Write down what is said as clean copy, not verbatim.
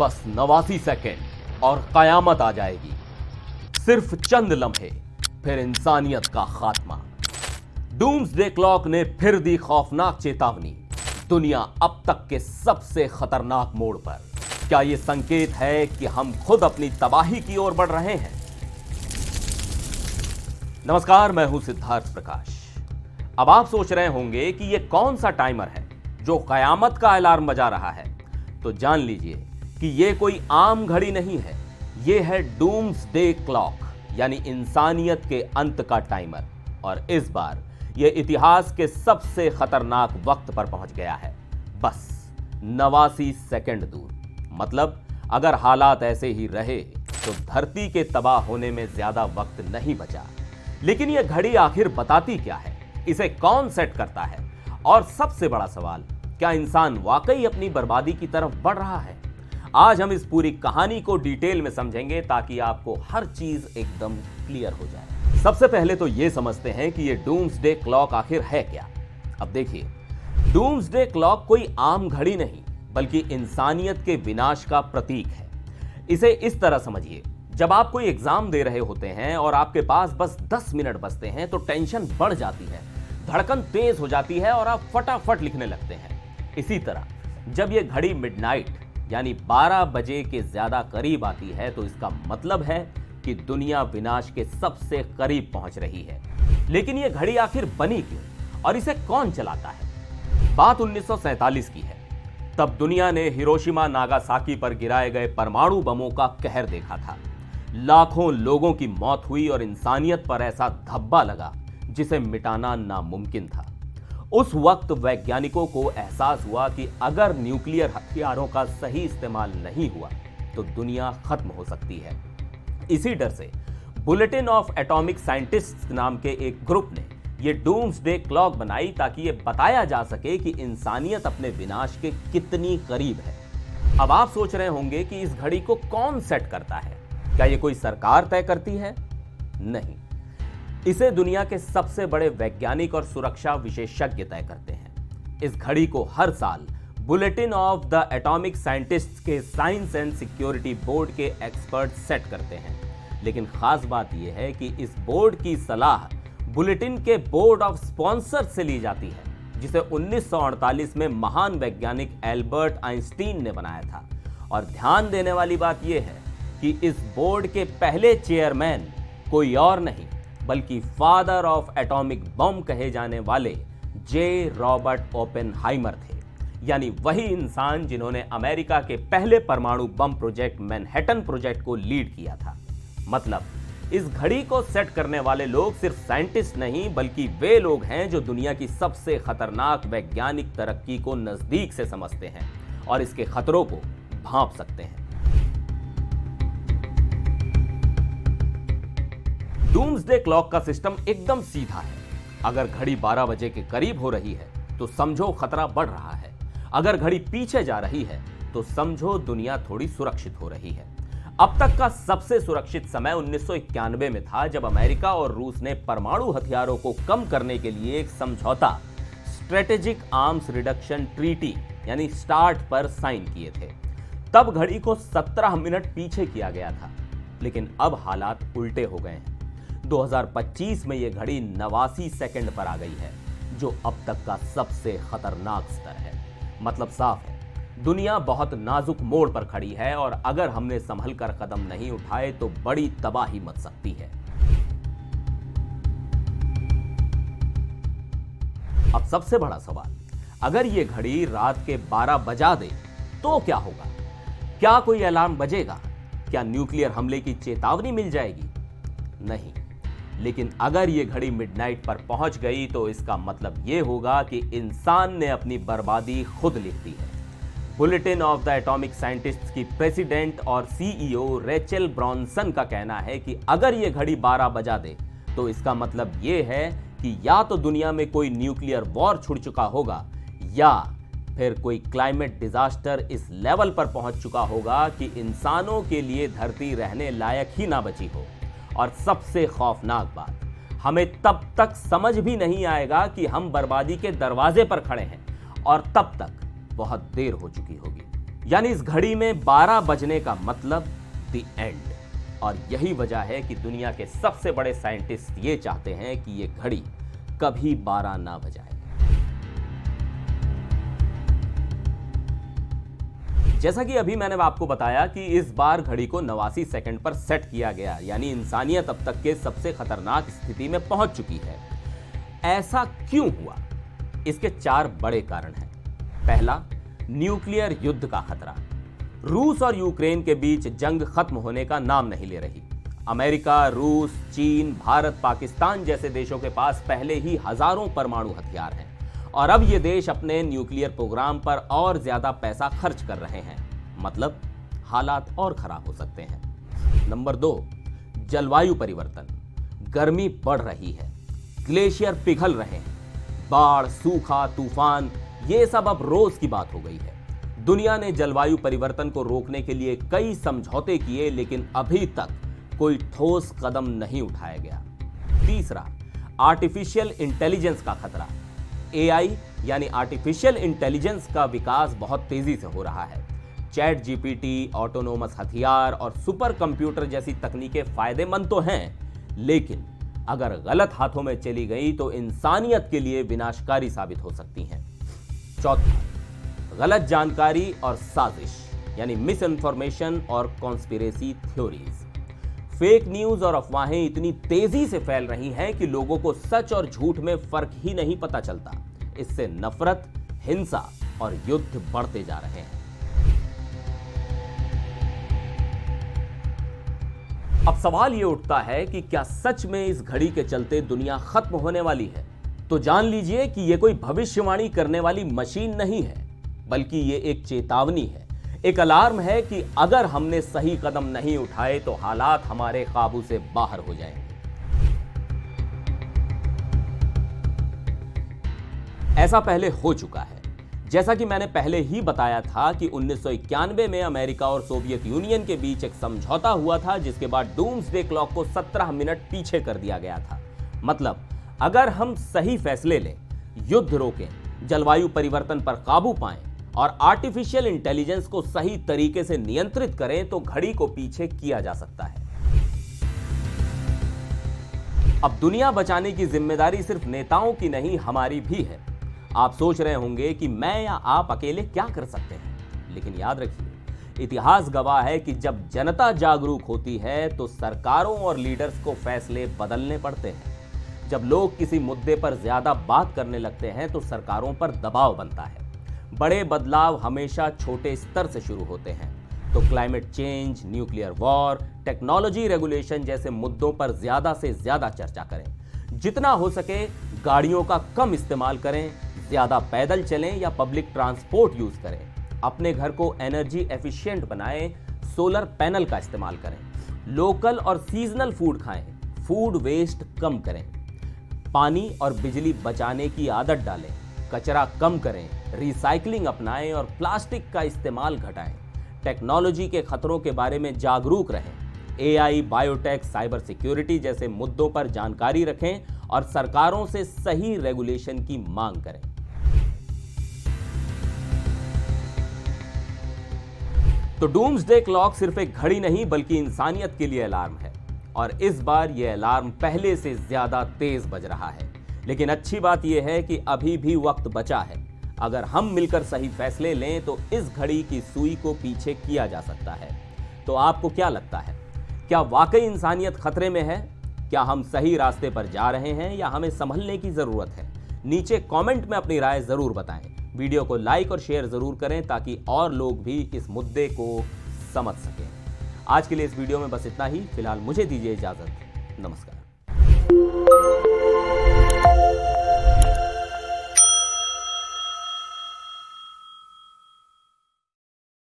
बस 89 सेकेंड और कयामत आ जाएगी। सिर्फ चंद लम्हे, फिर इंसानियत का खात्मा। डूम्सडे क्लॉक ने फिर दी खौफनाक चेतावनी, दुनिया अब तक के सबसे खतरनाक मोड़ पर। क्या यह संकेत है कि हम खुद अपनी तबाही की ओर बढ़ रहे हैं? नमस्कार, मैं हूं सिद्धार्थ प्रकाश। अब आप सोच रहे होंगे कि यह कौन सा टाइमर है जो कयामत का अलार्म बजा रहा है। तो जान लीजिए कि यह कोई आम घड़ी नहीं है, यह है डूम्सडे क्लॉक, यानी इंसानियत के अंत का टाइमर। और इस बार यह इतिहास के सबसे खतरनाक वक्त पर पहुंच गया है, बस 89 सेकंड दूर। मतलब अगर हालात ऐसे ही रहे तो धरती के तबाह होने में ज्यादा वक्त नहीं बचा। लेकिन यह घड़ी आखिर बताती क्या है, इसे कौन सेट करता है, और सबसे बड़ा सवाल, क्या इंसान वाकई अपनी बर्बादी की तरफ बढ़ रहा है? आज हम इस पूरी कहानी को डिटेल में समझेंगे ताकि आपको हर चीज एकदम क्लियर हो जाए। सबसे पहले तो यह समझते हैं कि यह डूम्सडे क्लॉक आखिर है क्या। अब देखिए, डूम्सडे क्लॉक कोई आम घड़ी नहीं बल्कि इंसानियत के विनाश का प्रतीक है। इसे इस तरह समझिए, जब आप कोई एग्जाम दे रहे होते हैं और आपके पास बस 10 मिनट बचते हैं तो टेंशन बढ़ जाती है, धड़कन तेज हो जाती है और आप फटाफट लिखने लगते हैं। इसी तरह जब यह घड़ी मिडनाइट यानी 12 बजे के ज्यादा करीब आती है तो इसका मतलब है कि दुनिया विनाश के सबसे करीब पहुंच रही है। लेकिन यह घड़ी आखिर बनी क्यों और इसे कौन चलाता है? बात 1947 की है। तब दुनिया ने हिरोशिमा नागासाकी पर गिराए गए परमाणु बमों का कहर देखा था। लाखों लोगों की मौत हुई और इंसानियत पर ऐसा धब्बा लगा जिसे मिटाना नामुमकिन था। उस वक्त वैज्ञानिकों को एहसास हुआ कि अगर न्यूक्लियर हथियारों का सही इस्तेमाल नहीं हुआ तो दुनिया खत्म हो सकती है। इसी डर से बुलेटिन ऑफ एटॉमिक साइंटिस्ट्स नाम के एक ग्रुप ने यह डूम्सडे क्लॉक बनाई ताकि यह बताया जा सके कि इंसानियत अपने विनाश के कितनी करीब है। अब आप सोच रहे होंगे कि इस घड़ी को कौन सेट करता है? क्या यह कोई सरकार तय करती है? नहीं, इसे दुनिया के सबसे बड़े वैज्ञानिक और सुरक्षा विशेषज्ञ तय करते हैं। इस घड़ी को हर साल bulletin of the atomic scientists के साइंस एंड सिक्योरिटी बोर्ड के एक्सपर्ट सेट करते हैं। लेकिन खास बात यह है कि इस बोर्ड की सलाह बुलेटिन के बोर्ड ऑफ स्पॉन्सर से ली जाती है, जिसे 1948 में महान वैज्ञानिक एल्बर्ट आइंस्टीन ने बनाया था। और ध्यान देने वाली बात यह है कि इस बोर्ड के पहले चेयरमैन कोई और नहीं बल्कि फादर ऑफ एटॉमिक बम कहे जाने वाले जे रॉबर्ट ओपेनहाइमर थे, यानी वही इंसान जिन्होंने अमेरिका के पहले परमाणु बम प्रोजेक्ट मैनहट्टन प्रोजेक्ट को लीड किया था। मतलब इस घड़ी को सेट करने वाले लोग सिर्फ साइंटिस्ट नहीं बल्कि वे लोग हैं जो दुनिया की सबसे खतरनाक वैज्ञानिक तरक्की को नजदीक से समझते हैं और इसके खतरों को भांप सकते हैं। डूम्सडे क्लॉक का सिस्टम एकदम सीधा है। अगर घड़ी 12 बजे के करीब हो रही है तो समझो खतरा बढ़ रहा है। अगर घड़ी पीछे जा रही है तो समझो दुनिया थोड़ी सुरक्षित हो रही है। अब तक का सबसे सुरक्षित समय 1991 में था, जब अमेरिका और रूस ने परमाणु हथियारों को कम करने के लिए एक समझौता स्ट्रेटेजिक आर्म्स रिडक्शन ट्रीटी यानी स्टार्ट पर साइन किए थे। तब घड़ी को 17 मिनट पीछे किया गया था। लेकिन अब हालात उल्टे हो गए हैं। 2025 में यह घड़ी 89 सेकंड पर आ गई है, जो अब तक का सबसे खतरनाक स्तर है। मतलब साफ है, दुनिया बहुत नाजुक मोड़ पर खड़ी है और अगर हमने संभल कर कदम नहीं उठाए तो बड़ी तबाही मच सकती है। अब सबसे बड़ा सवाल, अगर यह घड़ी रात के 12 बजा दे तो क्या होगा? क्या कोई अलार्म बजेगा? क्या न्यूक्लियर हमले की चेतावनी मिल जाएगी? नहीं, लेकिन अगर यह घड़ी मिडनाइट पर पहुंच गई तो इसका मतलब यह होगा कि इंसान ने अपनी बर्बादी खुद लिख दी है। Bulletin of the atomic scientists की प्रेसिडेंट और सीईओ रेचल ब्रॉनसन का कहना है कि अगर यह घड़ी 12 बजा दे तो इसका मतलब यह है कि या तो दुनिया में कोई न्यूक्लियर वॉर छिड़ चुका होगा या फिर कोई क्लाइमेट डिजास्टर इस लेवल पर पहुंच चुका होगा कि इंसानों के लिए धरती रहने लायक ही ना बची हो। और सबसे खौफनाक बात, हमें तब तक समझ भी नहीं आएगा कि हम बर्बादी के दरवाजे पर खड़े हैं और तब तक बहुत देर हो चुकी होगी। यानी इस घड़ी में 12 बजने का मतलब द एंड। और यही वजह है कि दुनिया के सबसे बड़े साइंटिस्ट ये चाहते हैं कि ये घड़ी कभी 12 ना बजाए। जैसा कि अभी मैंने आपको बताया कि इस बार घड़ी को 89 सेकंड पर सेट किया गया, यानी इंसानियत अब तक के सबसे खतरनाक स्थिति में पहुंच चुकी है। ऐसा क्यों हुआ? इसके 4 बड़े कारण हैं। पहला, न्यूक्लियर युद्ध का खतरा। रूस और यूक्रेन के बीच जंग खत्म होने का नाम नहीं ले रही। अमेरिका, रूस, चीन, भारत, पाकिस्तान जैसे देशों के पास पहले ही हजारों परमाणु हथियार हैं और अब ये देश अपने न्यूक्लियर प्रोग्राम पर और ज्यादा पैसा खर्च कर रहे हैं। मतलब हालात और खराब हो सकते हैं। नंबर 2, जलवायु परिवर्तन। गर्मी बढ़ रही है, ग्लेशियर पिघल रहे हैं, बाढ़, सूखा, तूफान, ये सब अब रोज की बात हो गई है। दुनिया ने जलवायु परिवर्तन को रोकने के लिए कई समझौते किए, लेकिन अभी तक कोई ठोस कदम नहीं उठाया गया। तीसरा, आर्टिफिशियल इंटेलिजेंस का खतरा। AI यानी आर्टिफिशियल इंटेलिजेंस का विकास बहुत तेजी से हो रहा है। चैट GPT, ऑटोनोमस हथियार और सुपर कंप्यूटर जैसी तकनीकें फायदेमंद तो हैं, लेकिन अगर गलत हाथों में चली गई तो इंसानियत के लिए विनाशकारी साबित हो सकती हैं। चौथा, गलत जानकारी और साजिश यानी मिस इन्फॉर्मेशन और कॉन्स्पिरेसी थ्योरीज। फेक न्यूज और अफवाहें इतनी तेजी से फैल रही हैं कि लोगों को सच और झूठ में फर्क ही नहीं पता चलता। इससे नफरत, हिंसा और युद्ध बढ़ते जा रहे हैं। अब सवाल यह उठता है कि क्या सच में इस घड़ी के चलते दुनिया खत्म होने वाली है? तो जान लीजिए कि यह कोई भविष्यवाणी करने वाली मशीन नहीं है, बल्कि यह एक चेतावनी है, एक अलार्म है कि अगर हमने सही कदम नहीं उठाए तो हालात हमारे काबू से बाहर हो जाएंगे। ऐसा पहले हो चुका है। जैसा कि मैंने पहले ही बताया था कि 1991 में अमेरिका और सोवियत यूनियन के बीच एक समझौता हुआ था, जिसके बाद डूम्सडे क्लॉक को 17 मिनट पीछे कर दिया गया था। मतलब अगर हम सही फैसले लें, युद्ध रोकें, जलवायु परिवर्तन पर काबू पाएं और आर्टिफिशियल इंटेलिजेंस को सही तरीके से नियंत्रित करें तो घड़ी को पीछे किया जा सकता है। अब दुनिया बचाने की जिम्मेदारी सिर्फ नेताओं की नहीं, हमारी भी है। आप सोच रहे होंगे कि मैं या आप अकेले क्या कर सकते हैं, लेकिन याद रखिए, इतिहास गवाह है कि जब जनता जागरूक होती है तो सरकारों और लीडर्स को फैसले बदलने पड़ते हैं। जब लोग किसी मुद्दे पर ज्यादा बात करने लगते हैं तो सरकारों पर दबाव बनता है। बड़े बदलाव हमेशा छोटे स्तर से शुरू होते हैं। तो climate change, nuclear war, technology regulation जैसे मुद्दों पर ज्यादा से ज्यादा चर्चा करें। जितना हो सके गाड़ियों का कम इस्तेमाल करें, ज्यादा पैदल चलें या पब्लिक ट्रांसपोर्ट यूज करें। अपने घर को एनर्जी एफिशिएंट बनाएं, सोलर पैनल का इस्तेमाल करें। लोकल और सीजनल फूड खाएं, फूड वेस्ट कम करें। पानी और बिजली बचाने की आदत डालें, कचरा कम करें, रिसाइकलिंग अपनाएं और प्लास्टिक का इस्तेमाल घटाएं। टेक्नोलॉजी के खतरों के बारे में जागरूक रहें। AI, बायोटेक, साइबर सिक्योरिटी जैसे मुद्दों पर जानकारी रखें और सरकारों से सही रेगुलेशन की मांग करें। तो डूम्सडे क्लॉक सिर्फ एक घड़ी नहीं बल्कि इंसानियत के लिए अलार्म है, और इस बार यह अलार्म पहले से ज्यादा तेज बज रहा है। लेकिन अच्छी बात यह है कि अभी भी वक्त बचा है। अगर हम मिलकर सही फैसले लें तो इस घड़ी की सुई को पीछे किया जा सकता है। तो आपको क्या लगता है, क्या वाकई इंसानियत खतरे में है? क्या हम सही रास्ते पर जा रहे हैं या हमें संभलने की जरूरत है? नीचे कमेंट में अपनी राय जरूर बताएं। वीडियो को लाइक और शेयर जरूर करें ताकि और लोग भी इस मुद्दे को समझ सकें। आज के लिए इस वीडियो में बस इतना ही। फिलहाल मुझे दीजिए इजाजत। नमस्कार।